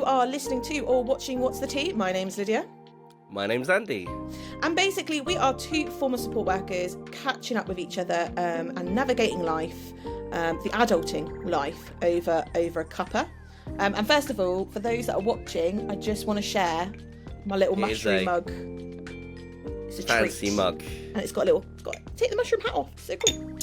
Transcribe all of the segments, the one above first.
You are listening to or watching What's the Tea? My name's Lydia. My name's Andy. And basically, we are two former support workers catching up with each other and navigating life, the adulting life, over a cuppa. And first of all, for those that are watching, I just want to share my little mushroom mug. It's a fancy treat. mug. And it's got take the mushroom hat off. So cool.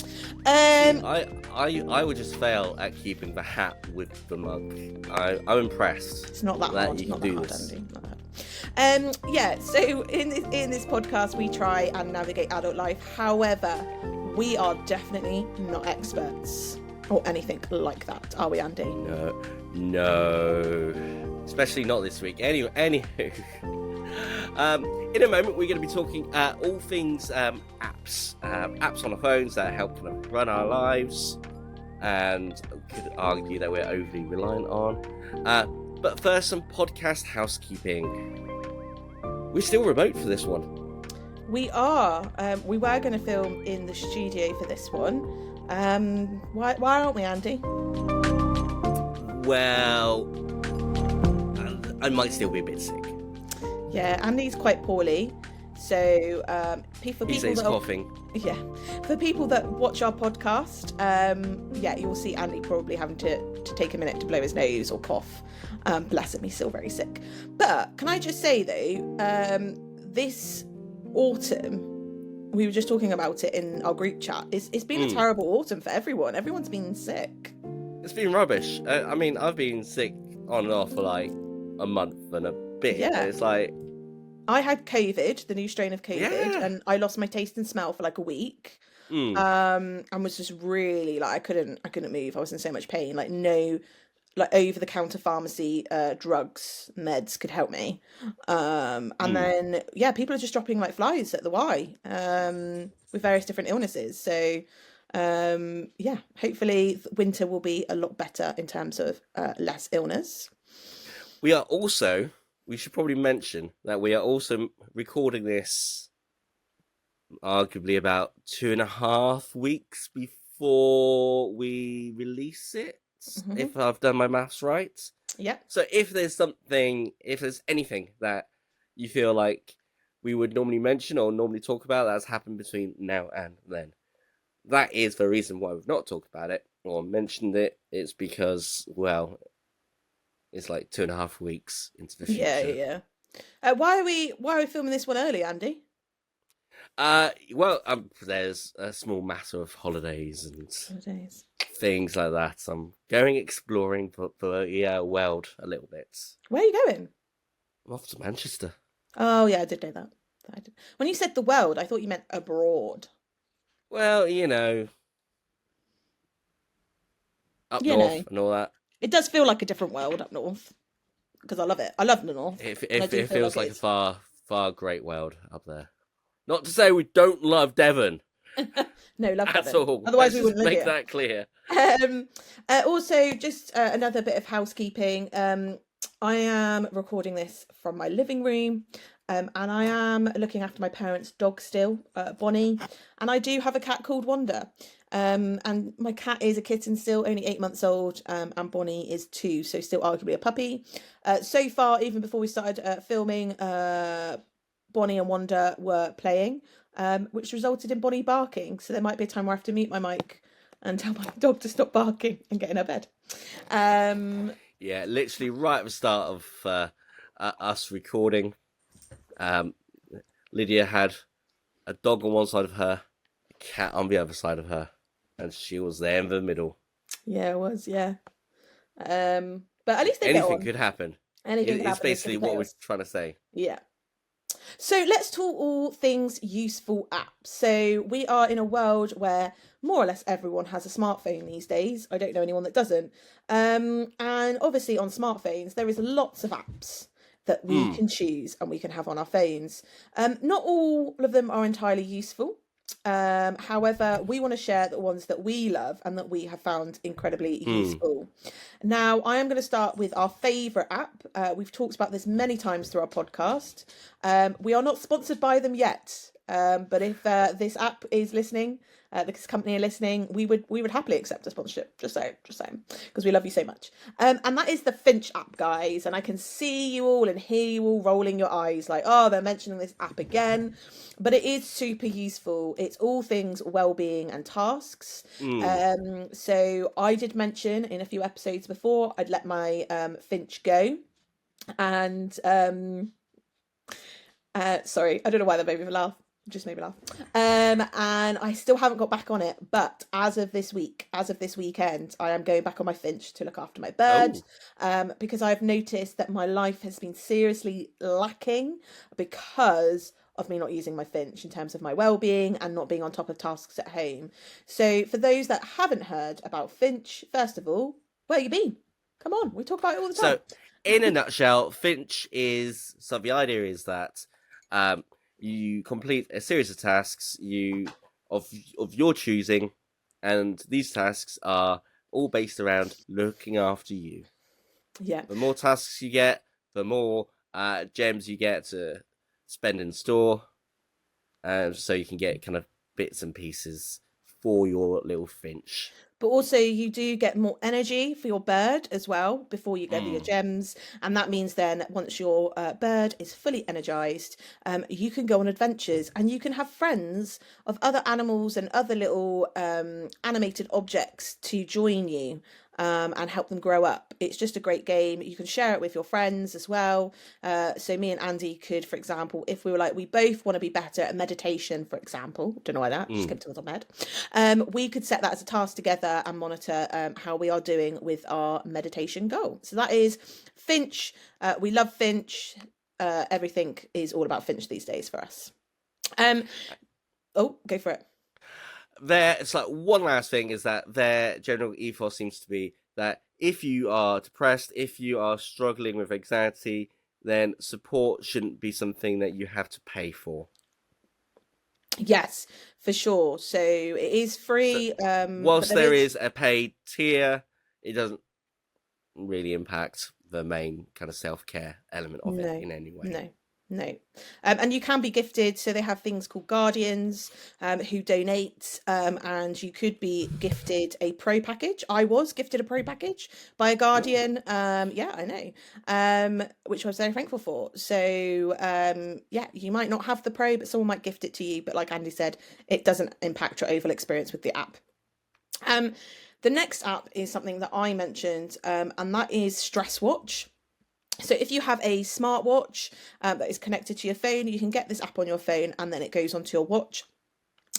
I would just fail at keeping the hat with the mug. I'm impressed. It's not that hard. You Not can that do hard, this. Andy. Not that hard. So in this podcast, we try and navigate adult life. However, we are definitely not experts or anything like that, are we, Andy? No. Especially not this week. Anywho. In a moment, we're going to be talking all things apps. Apps on our phones that help kind of run our lives, and could argue that we're overly reliant on. But first, some podcast housekeeping. We're still remote for this one. We are. We were going to film in the studio for this one. Why aren't we, Andy? Well, I might still be a bit sick. Yeah, Andy's quite poorly. So for people that coughing. For people that watch our podcast, you'll see Andy probably having to take a minute to blow his nose or cough. Bless him, he's still very sick. But can I just say though, this autumn, we were just talking about it in our group chat, it's been a terrible autumn for everyone. Everyone's been sick. It's been rubbish. I mean, I've been sick on and off for like a month and a bit. Yeah. It's like, I had COVID, the new strain of COVID, and I lost my taste and smell for like a week. And was just really like I couldn't move. I was in so much pain. Like no, like over the counter pharmacy drugs, meds could help me. And then people are just dropping like flies at the Y with various different illnesses. So hopefully winter will be a lot better in terms of less illness. We should probably mention that we are also recording this arguably about 2.5 weeks before we release it, if I've done my maths right. Yeah. So if there's anything that you feel like we would normally mention or normally talk about that's happened between now and then, that is the reason why we've not talked about it or mentioned it. It's because, well, it's like 2.5 weeks into the future. Yeah. Why are we filming this one early, Andy? There's a small matter of holidays and things like that. I'm going exploring for the world a little bit. Where are you going? I'm off to Manchester. Oh yeah, I did know that. When you said the world, I thought you meant abroad. Well, up north and all that. It does feel like a different world up north, because I love it. I love the north. It feels like a far, far great world up there. Not to say we don't love Devon. No, love at Devon. all. Otherwise, we Let's wouldn't live make here. that clear. Also, just another bit of housekeeping. I am recording this from my living room, and I am looking after my parents' dog still, Bonnie, and I do have a cat called Wanda. And my cat is a kitten still, only 8 months old, and Bonnie is 2, so still arguably a puppy. So far, even before we started filming, Bonnie and Wanda were playing, which resulted in Bonnie barking. So there might be a time where I have to mute my mic and tell my dog to stop barking and get in her bed. Yeah, literally right at the start of us recording, Lydia had a dog on one side of her, a cat on the other side of her, and she was there in the middle. Yeah, it was, yeah. But at least anything could happen. Anything could happen. It's basically what we're trying to say. Yeah. So let's talk all things useful apps. So we are in a world where more or less everyone has a smartphone these days. I don't know anyone that doesn't. And obviously on smartphones, there is lots of apps that we can choose and we can have on our phones. Not all of them are entirely useful. However, we want to share the ones that we love and that we have found incredibly useful. Now, I am going to start with our favourite app. We've talked about this many times through our podcast. We are not sponsored by them yet, but if this app is listening, this company are listening, we would happily accept a sponsorship. Just saying, because we love you so much. And that is the Finch app, guys. And I can see you all and hear you all rolling your eyes like, oh, they're mentioning this app again. But it is super useful. It's all things well-being and tasks. Mm. So I did mention in a few episodes before I'd let my Finch go, and sorry, I don't know why that made me laugh. Just made me laugh. And I still haven't got back on it, but as of this week, as of this weekend, I am going back on my Finch to look after my bird, Oh, because I've noticed that my life has been seriously lacking because of me not using my Finch in terms of my well-being and not being on top of tasks at home. So for those that haven't heard about Finch, first of all, where you been? Come on, we talk about it all the time. so in a nutshell, Finch is so the idea is that um, you complete a series of tasks of your choosing, and these tasks are all based around looking after you. Yeah. The more tasks you get, the more gems you get to spend in store, so you can get kind of bits and pieces for your little Finch. But also, you do get more energy for your bird as well before you gather your Mm. gems. And that means then, once your bird is fully energized, you can go on adventures and you can have friends of other animals and other little animated objects to join you. And help them grow up. It's just a great game. You can share it with your friends as well. So me and Andy could, for example, if we were like, we both want to be better at meditation, for example, don't know why that just Mm. came to the top of my head. We could set that as a task together and monitor how we are doing with our meditation goal. So that is Finch. We love Finch. Everything is all about Finch these days for us. Oh, go for it. It's like one last thing is that their general ethos seems to be that if you are depressed, if you are struggling with anxiety, then support shouldn't be something that you have to pay for. Yes, for sure. So it is So, free, but whilst there there is. is a paid tier, it doesn't really impact the main kind of self care element of it No, in any way. no, no. And you can be gifted. So they have things called guardians, who donate, and you could be gifted a pro package. I was gifted a pro package by a Oh, guardian. Yeah, I know. Which I was very thankful for. So yeah, you might not have the pro, but someone might gift it to you. But like Andy said, it doesn't impact your overall experience with the app. Um, the next app is something that I mentioned, and that is Stress Watch. So if you have a smartwatch that is connected to your phone, you can get this app on your phone and then it goes onto your watch.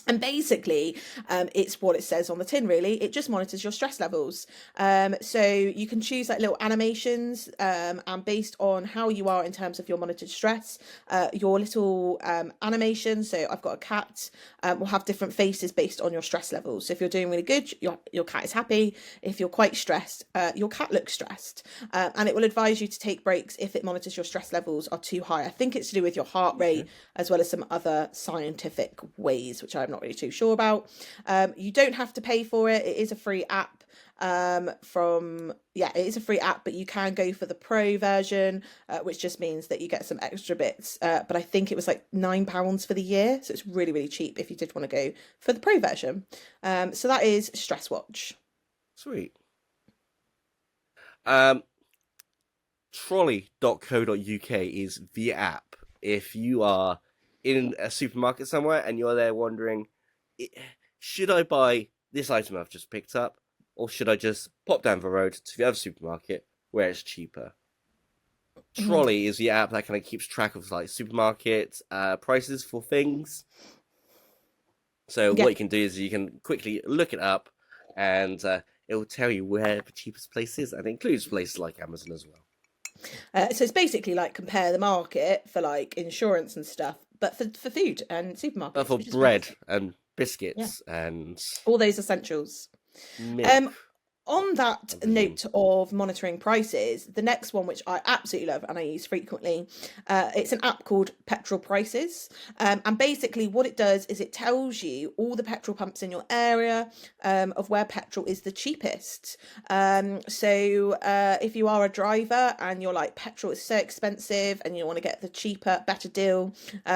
And basically, it's what it says on the tin, really. It just monitors your stress levels. So you can choose like little animations, and based on how you are in terms of your monitored stress, your little animation. So I've got a cat, will have different faces based on your stress levels. So if you're doing really good, your cat is happy. If you're quite stressed, your cat looks stressed. And it will advise you to take breaks if it monitors your stress levels are too high. I think it's to do with your heart rate okay. as well as some other scientific ways, which I'm not really too sure about. You don't have to pay for it. It is a free app. It is a free app, but you can go for the pro version, which just means that you get some extra bits. But I think it was like £9 for the year, so it's really really cheap if you did want to go for the pro version. So that is Stress Watch. Sweet. Um, trolley.co.uk is the app. If you are in a supermarket somewhere and you're there wondering, should I buy this item I've just picked up, or should I just pop down the road to the other supermarket where it's cheaper? Mhm. Trolley is the app that kind of keeps track of like supermarket prices for things. So Yeah. what you can do is you can quickly look it up, and it will tell you where the cheapest place is, and it includes places like Amazon as well. So it's basically like compare the market for like insurance and stuff, but for food and But supermarkets, for which is bread fantastic. and Yeah, biscuits and all those essentials. milk. Um, On that I presume. note of monitoring prices, the next one, which I absolutely love and I use frequently, it's an app called Petrol Prices. And basically, what it does is it tells you all the petrol pumps in your area, of where petrol is the cheapest. So if you are a driver and you're like, petrol is so expensive and you want to get the cheaper, better deal,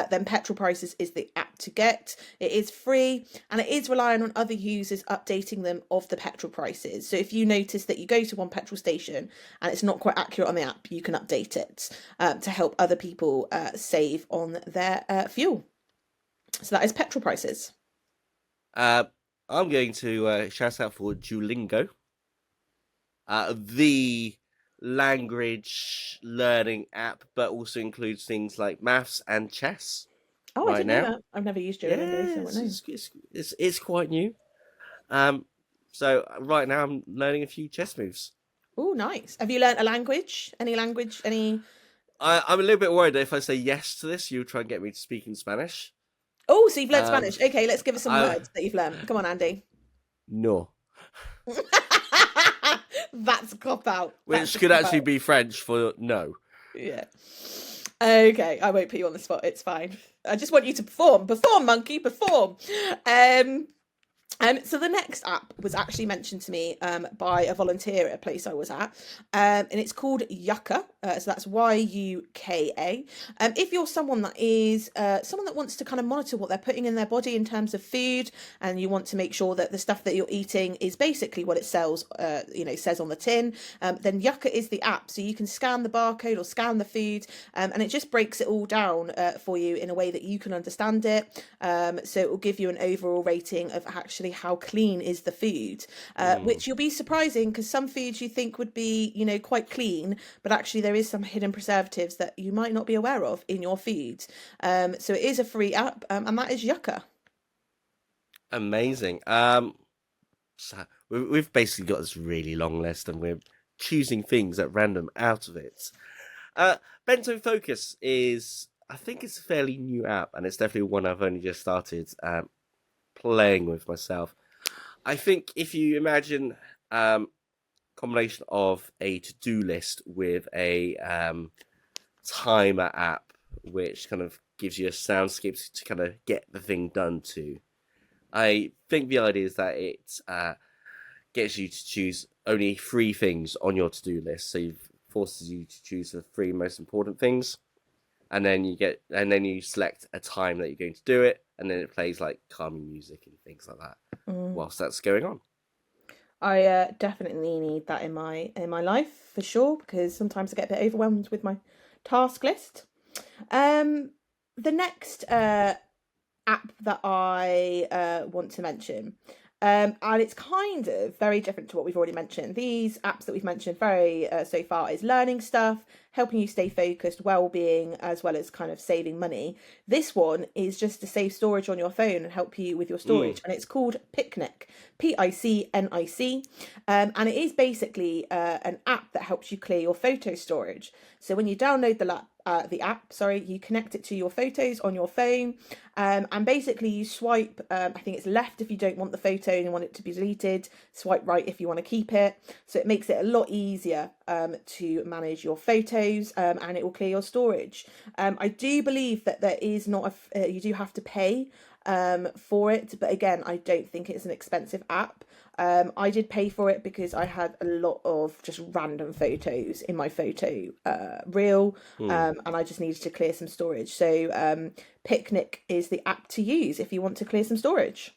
then Petrol Prices is the app to get. It is free and it is relying on other users updating them of the petrol prices. So if you notice that you go to one petrol station and it's not quite accurate on the app, you can update it to help other people save on their fuel. So that is Petrol Prices. Uh, I'm going to shout out for Duolingo, the language learning app, but also includes things like maths and chess Oh, I right didn't know now. that. I've never used Duolingo, Yeah, so I won't know. it's quite new. Um, so right now I'm learning a few chess moves. Oh, nice. Have you learnt a language? Any language? Any? I'm a little bit worried that if I say yes to this, you'll try and get me to speak in Spanish. Oh, so you've learnt Um, Spanish. Okay, let's give us some I words that you've learnt. Come on, Andy. no, That's a cop out. That's which a could cop actually out. be French for no. Yeah. Okay, I won't put you on the spot. It's fine. I just want you to perform. Perform, monkey, perform. Um, so the next app was actually mentioned to me by a volunteer at a place I was at, and it's called Yucca. So that's Yuka. If you're someone that is someone that wants to kind of monitor what they're putting in their body in terms of food, and you want to make sure that the stuff that you're eating is basically what it sells, says on the tin, then Yucca is the app. So you can scan the barcode or scan the food, and it just breaks it all down for you in a way that you can understand it. So it will give you an overall rating of actually how clean is the food, Mm. which you'll be surprising because some foods you think would be, quite clean, but actually there is some hidden preservatives that you might not be aware of in your food. So it is a free app, and that is Yucca. Amazing. So we've basically got this really long list, and we're choosing things at random out of it. Uh, Bento Focus is, I think it's a fairly new app, and it's definitely one I've only just started playing with myself. I think if you imagine combination of a to-do list with a timer app, which kind of gives you a soundscape to kind of get the thing done to. I think the idea is that it gets you to choose only three things on your to-do list, so it forces you to choose the three most important things, and then you select a time that you're going to do it, and then it plays like calming music and things like that Mm. whilst that's going on. I definitely need that in my life for sure because sometimes I get a bit overwhelmed with my task list. Um, the next app that I want to mention. And it's kind of very different to what we've already mentioned. These apps that we've mentioned very so far is learning stuff, helping you stay focused, well-being, as well as kind of saving money. This one is just to save storage on your phone and help you with your Mm. storage, and it's called Picnic, Picnic, and it is basically an app that helps you clear your photo storage. So when you download the app, sorry, you connect it to your photos on your phone, and basically you swipe. I think it's left if you don't want the photo and you want it to be deleted. Swipe right if you want to keep it. So it makes it a lot easier to manage your photos, and it will clear your storage. I do believe that there is not you do have to pay for it, but again, I don't think it's an expensive app. I did pay for it because I had a lot of just random photos in my photo reel, Mm. and I just needed to clear some storage. So Picnic is the app to use if you want to clear some storage.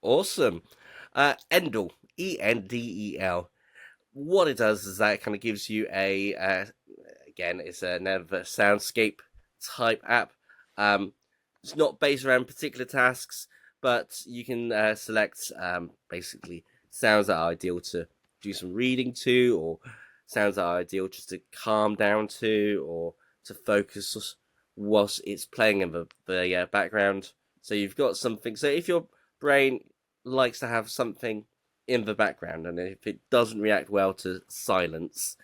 Awesome. Endel, Endel. What it does is that it kind of gives you again, it's another soundscape type app. It's not based around particular tasks, but you can select basically sounds that are ideal to do some reading to, or sounds that are ideal just to calm down to, or to focus whilst it's playing in the background. So you've got something. So if your brain likes to have something in the background, and if it doesn't react well to silence,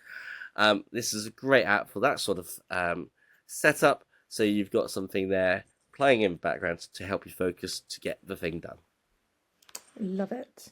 this is a great app for that sort of setup. So you've got something there playing in the background to help you focus to get the thing done. Love it.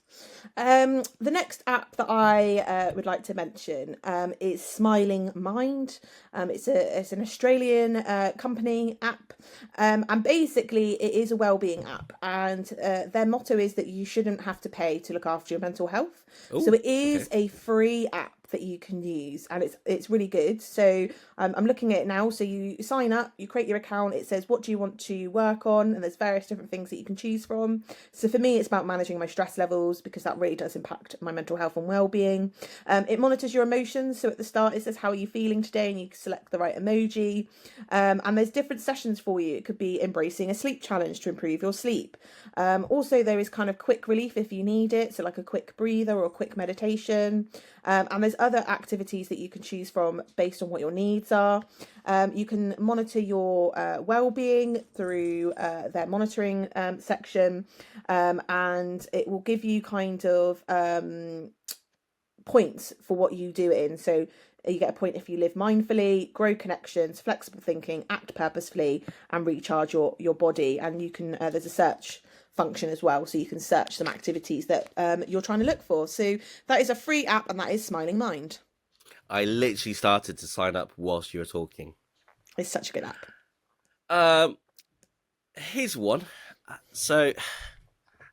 The next app that I would like to mention is Smiling Mind. It's an Australian company app, and basically it is a wellbeing app. And their motto is that you shouldn't have to pay to look after your mental health. So Oh, it is okay. a free app that you can use, and it's really good. So I'm looking at it now. So you sign up, you create your account. It says what do you want to work on, and there's various different things that you can choose from. So for me, it's about managing my stress levels because that really does impact my mental health and well-being. It monitors your emotions. So at the start, it says how are you feeling today, and you can select the right emoji. And there's different sessions for you. It could be embracing a sleep challenge to improve your sleep. Also, there is kind of quick relief if you need it, so like a quick breather or a quick meditation. And there's other activities that you can choose from based on what your needs are. You can monitor your well-being through their monitoring section, and it will give you kind of points for what you do it in. So you get a point if you live mindfully, grow connections, flexible thinking, act purposefully, and recharge your body. And you can there's a search function as well, so you can search some activities that you're trying to look for. So that is a free app, and that is Smiling Mind. I literally started to sign up whilst you were talking. It's such a good app. Um, Here's one. So,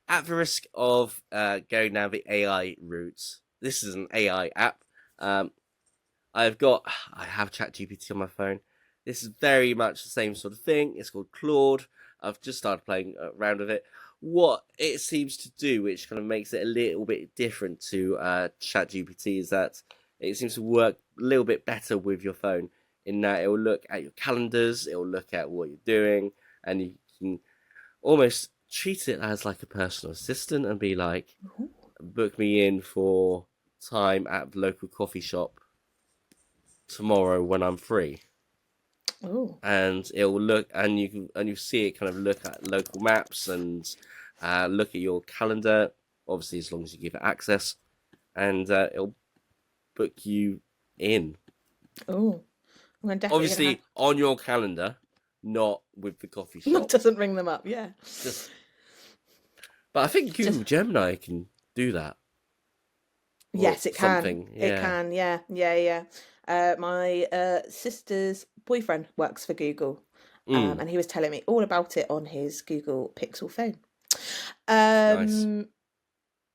at the risk of going down the AI route, this is an AI app. Um, I have ChatGPT on my phone. This is very much the same sort of thing. It's called Claude. I've just started playing around with it. What it seems to do, which kind of makes it a little bit different to ChatGPT, is that it seems to work a little bit better with your phone. In that it will look at your calendars, it will look at what you're doing, and you can almost treat it as like a personal assistant and be like, book me in for time at the local coffee shop tomorrow when I'm free. Oh, And it will look, and you see it kind of look at local maps and look at your calendar. Obviously, as long as you give it access, and it'll book you in. oh, I'm definitely gonna have. Obviously, on your calendar, not with the coffee That shop. doesn't ring them up. Yeah, Just, but I think just Google Gemini can do that or yes, it can. something. It Yeah. can. Yeah, yeah, yeah. My sister's boyfriend works for Google, Mm, and he was telling me all about it on his Google Pixel phone. nice. Um,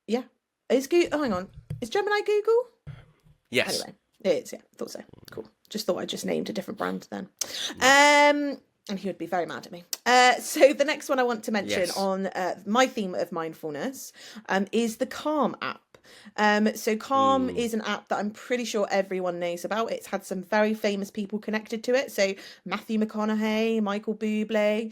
yeah. Is Google? Oh, hang on. Is Gemini Google? Yes. Anyway, it is. Yeah, thought so. Cool. Just thought I just named a different brand then. No. And he would be very mad at me. So the next one I want to mention Yes. on my theme of mindfulness is the Calm app. So Calm Mm. is an app that I'm pretty sure everyone knows about. It's had some very famous people connected to it. So Matthew McConaughey, Michael Bublé.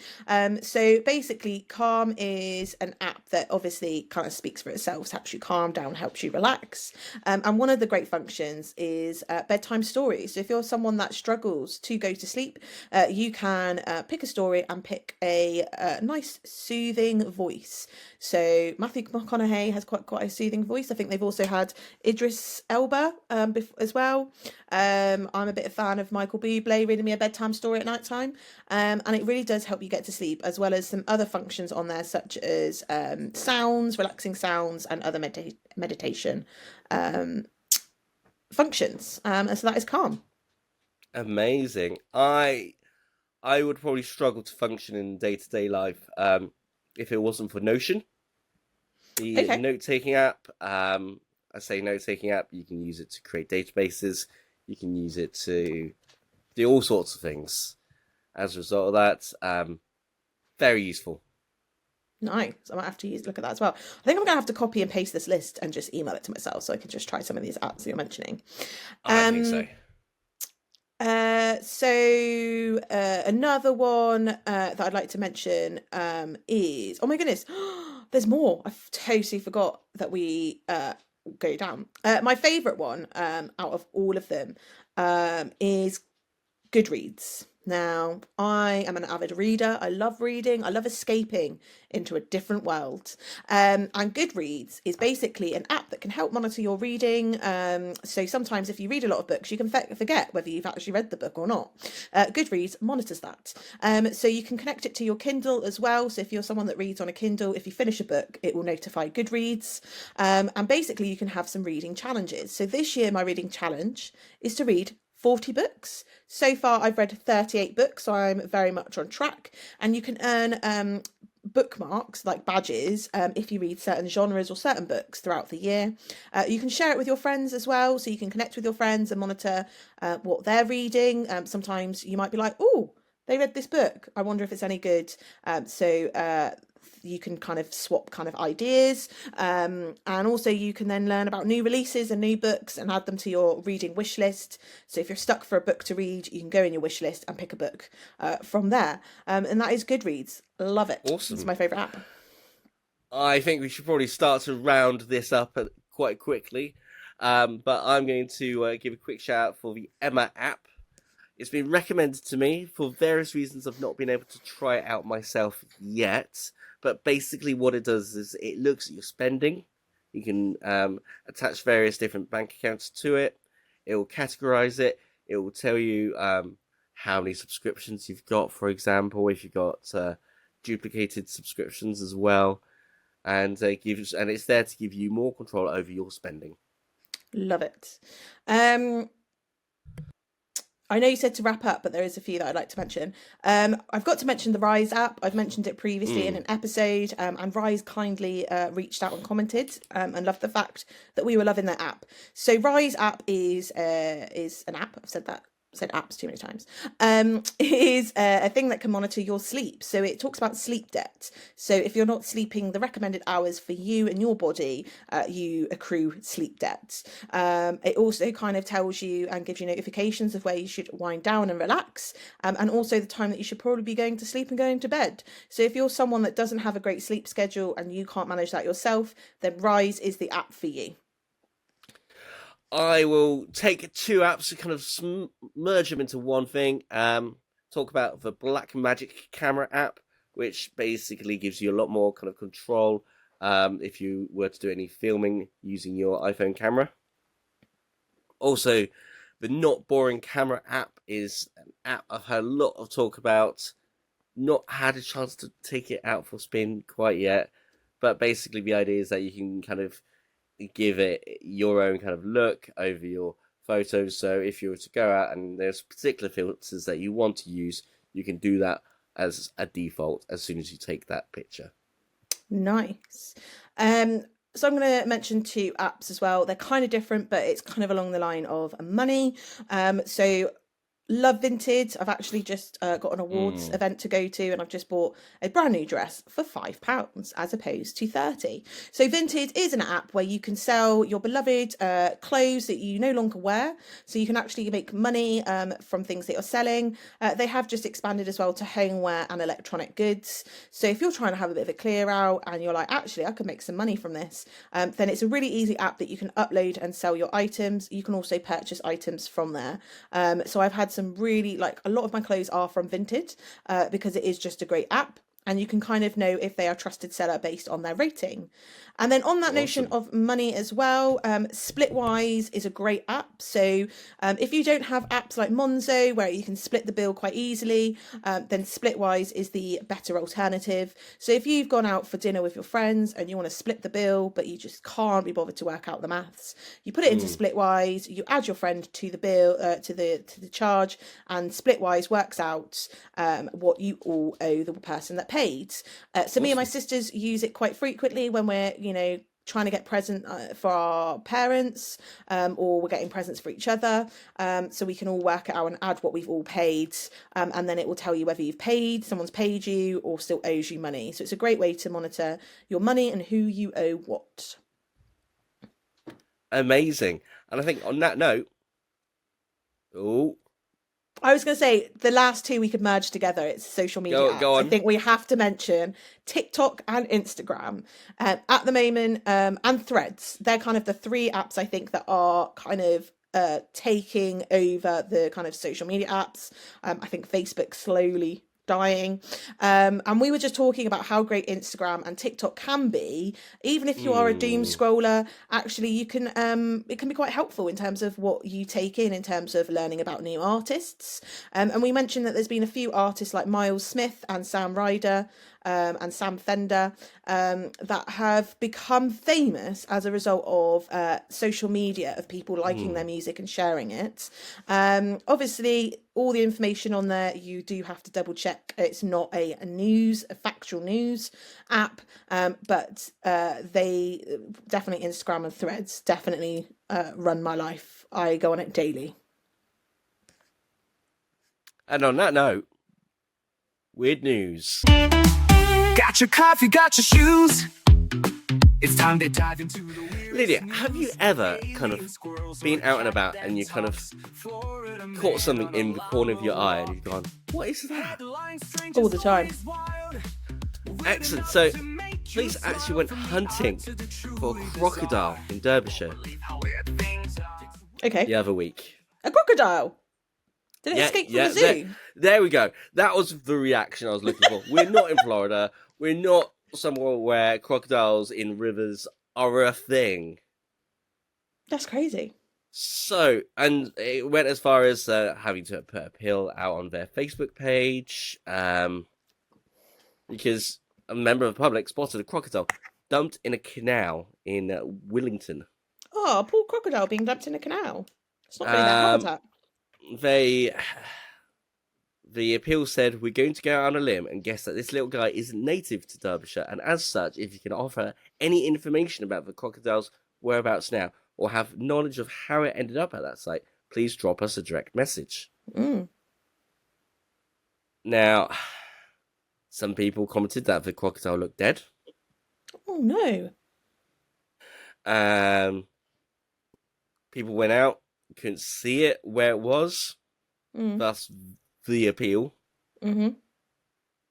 So basically, Calm is an app that obviously kind of speaks for itself, helps you calm down, helps you relax. And one of the great functions is bedtime stories. So if you're someone that struggles to go to sleep, you can pick a story and pick a nice soothing voice. So Matthew McConaughey has quite a soothing voice. I think they've also had Idris Elba as well. I'm a bit of a fan of Michael Bublé reading me a bedtime story at night time, and it really does help you get to sleep, as well as some other functions on there such as sounds, relaxing sounds, and other meditation um, functions. And so that is Calm. Amazing. I would probably struggle to function in day to day life if it wasn't for Notion, the Okay. note taking app. I say note taking app. You can use it to create databases. You can use it to do all sorts of things. As a result of that, very useful. Nice. I might have to look at that as well. I think I'm gonna have to copy and paste this list and just email it to myself so I can just try some of these apps that you're mentioning. I think so. Um, Another one that I'd like to mention is, oh my goodness, there's more. I've totally forgot that we go down. My favorite one out of all of them is Goodreads. Now, I am an avid reader. I love reading. I love escaping into a different world. And Goodreads is basically an app that can help monitor your reading. So sometimes if you read a lot of books, you can forget whether you've actually read the book or not. Goodreads monitors that. So you can connect it to your Kindle as well. So if you're someone that reads on a Kindle, if you finish a book, it will notify Goodreads. And basically you can have some reading challenges. So this year, my reading challenge is to read 40 books. So far, I've read 38 books, so I'm very much on track. And you can earn bookmarks, like badges, if you read certain genres or certain books throughout the year. You can share it with your friends as well, so you can connect with your friends and monitor what they're reading. Sometimes you might be like, oh, they read this book. I wonder if it's any good. So you can kind of swap kind of ideas, and also you can then learn about new releases and new books and add them to your reading wish list. So if you're stuck for a book to read, you can go in your wish list and pick a book from there, and that is Goodreads. Love it. It's Awesome. my favorite app. I think we should probably start to round this up quite quickly. But I'm going to give a quick shout out for the Emma app. It's been recommended to me for various reasons. I've not been able to try it out myself yet. But basically, what it does is it looks at your spending. You can attach various different bank accounts to it. It will categorize it. It will tell you how many subscriptions you've got, for example, if you've got duplicated subscriptions as well, and it's there to give you more control over your spending. Love it. I know you said to wrap up, but there is a few that I'd like to mention. I've got to mention the Rise app. I've mentioned it previously in an episode, and Rise kindly reached out and commented and loved the fact that we were loving their app. So Rise app is an app. I've said apps too many times. Is a thing that can monitor your sleep. So it talks about sleep debt. So if you're not sleeping the recommended hours for you and your body, you accrue sleep debt. It also kind of tells you and gives you notifications of where you should wind down and relax, and also the time that you should probably be going to sleep and going to bed. So if you're someone that doesn't have a great sleep schedule and you can't manage that yourself, then Rise is the app for you. I will take two apps and kind of merge them into one thing. Talk about the Black Magic camera app, which basically gives you a lot more kind of control if you were to do any filming using your iPhone camera. Also, the Not Boring Camera app is an app I've heard a lot of talk about. Not had a chance to take it out for a spin quite yet, but basically the idea is that you can kind of give it your own kind of look over your photos. So if you were to go out and there's particular filters that you want to use, you can do that as a default as soon as you take that picture. Nice. So I'm going to mention two apps as well. They're kind of different, but it's kind of along the line of money. So love Vinted. I've actually just got an awards event to go to, and I've just bought a brand new dress for £5 as opposed to 30. So Vinted is an app where you can sell your beloved clothes that you no longer wear. So you can actually make money from things that you're selling. They have just expanded as well to homeware and electronic goods. So if you're trying to have a bit of a clear out and you're like, actually, I could make some money from this, then it's a really easy app that you can upload and sell your items. You can also purchase items from there. So I've had some really, like, a lot of my clothes are from Vinted because it is just a great app, and you can kind of know if they are a trusted seller based on their rating. And then on that notion of money as well, Splitwise is a great app. So if you don't have apps like Monzo where you can split the bill quite easily, then Splitwise is the better alternative. So if you've gone out for dinner with your friends and you want to split the bill, but you just can't be bothered to work out the maths, you put it into Splitwise, you add your friend to the bill, to the charge, and Splitwise works out what you all owe the person that paid. So me and my sisters use it quite frequently when we're, trying to get present for our parents, or we're getting presents for each other, so we can all work it out and add what we've all paid, and then it will tell you whether someone's paid you or still owes you money. So it's a great way to monitor your money and who you owe what. Amazing. And I think on that note, I was going to say the last two we could merge together. It's social media apps. go on. I think we have to mention TikTok and Instagram at the moment, and Threads. They're kind of the three apps I think that are kind of taking over the kind of social media apps. I think Facebook's slowly dying. And we were just talking about how great Instagram and TikTok can be. Even if you are a doom scroller, actually you can it can be quite helpful in terms of what you take in terms of learning about new artists. And we mentioned that there's been a few artists like Miles Smith and Sam Ryder and Sam Fender that have become famous as a result of social media, of people liking their music and sharing it. Obviously, all the information on there, you do have to double check. It's not a factual news app, but they definitely, Instagram and Threads definitely run my life. I go on it daily. And on that note, weird news. Got your coffee, got your shoes. It's time to dive into the weird. Lydia, have you ever kind of been out and about and you kind of caught something in the corner of your eye and you've gone, what is that? All the time. Excellent. So, police actually went hunting for a crocodile in Derbyshire Okay. the other week. A crocodile. Did it escape from the zoo? There we go. That was the reaction I was looking for. We're not in Florida. We're not somewhere where crocodiles in rivers are a thing. That's crazy. So, and it went as far as having to put a pill out on their Facebook page, because a member of the public spotted a crocodile dumped in a canal in Willington. Oh, poor crocodile being dumped in a canal. It's not really their habitat. The appeal said, we're going to go out on a limb and guess that this little guy isn't native to Derbyshire, and as such, if you can offer any information about the crocodile's whereabouts now, or have knowledge of how it ended up at that site, please drop us a direct message. Now, some people commented that the crocodile looked dead. Oh no. People went out, couldn't see it where it was. Thus the appeal.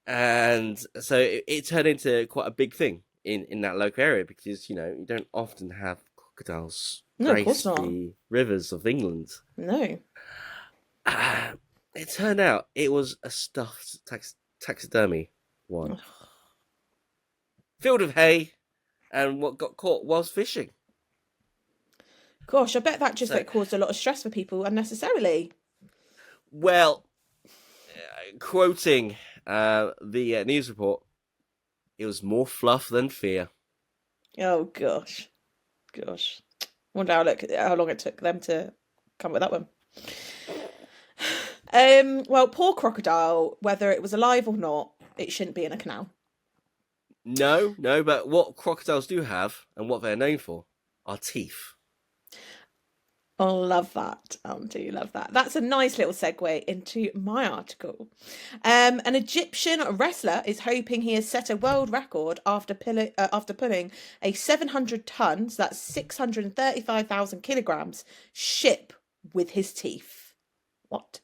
And so it turned into quite a big thing in that local area, because, you know, you don't often have crocodiles grace the rivers of England. No. It turned out it was a stuffed taxidermy one. Field of hay, and what got caught was fishing. Gosh, I bet that just caused a lot of stress for people unnecessarily. Well, quoting the news report, it was more fluff than fear. Oh gosh. Wonder how long it took them to come up with that one. Well, poor crocodile, whether it was alive or not, it shouldn't be in a canal. No, but what crocodiles do have, and what they're known for, are teeth. I love that. Do love that. That's a nice little segue into my article. An Egyptian wrestler is hoping he has set a world record after pulling a 700 tons, that's 635,000 kilograms, ship with his teeth. What?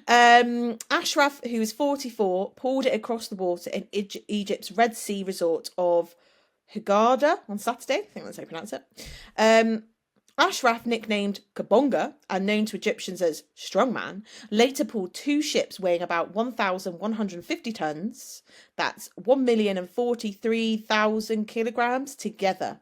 Ashraf, who is 44, pulled it across the water in Egypt's Red Sea resort of Hurghada on Saturday. I think that's how you pronounce it. Ashraf, nicknamed Kabonga and known to Egyptians as Strongman, later pulled two ships weighing about 1,150 tons, that's 1,043,000 kilograms, together.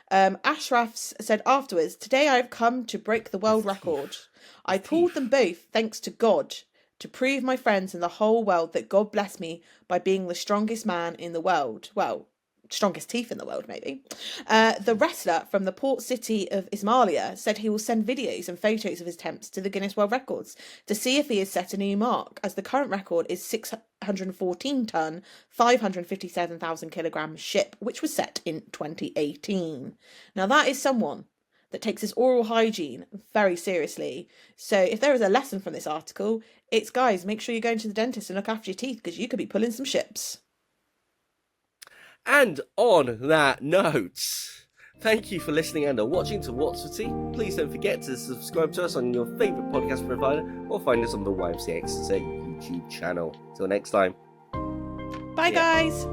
Ashraf said afterwards, "Today I have come to break the world record. I pulled them both thanks to God, to prove my friends and the whole world that God blessed me by being the strongest man in the world." Well, strongest teeth in the world, maybe. The wrestler from the port city of Ismailia said he will send videos and photos of his attempts to the Guinness World Records to see if he has set a new mark, as the current record is 614 ton, 557,000 kilogram ship, which was set in 2018. Now that is someone that takes his oral hygiene very seriously. So if there is a lesson from this article, it's, guys, make sure you're going to the dentist and look after your teeth, because you could be pulling some ships. And on that note, thank you for listening and watching to What's for Tea. Please don't forget to subscribe to us on your favourite podcast provider, or find us on the YMCA YouTube channel. Till next time. Bye, guys.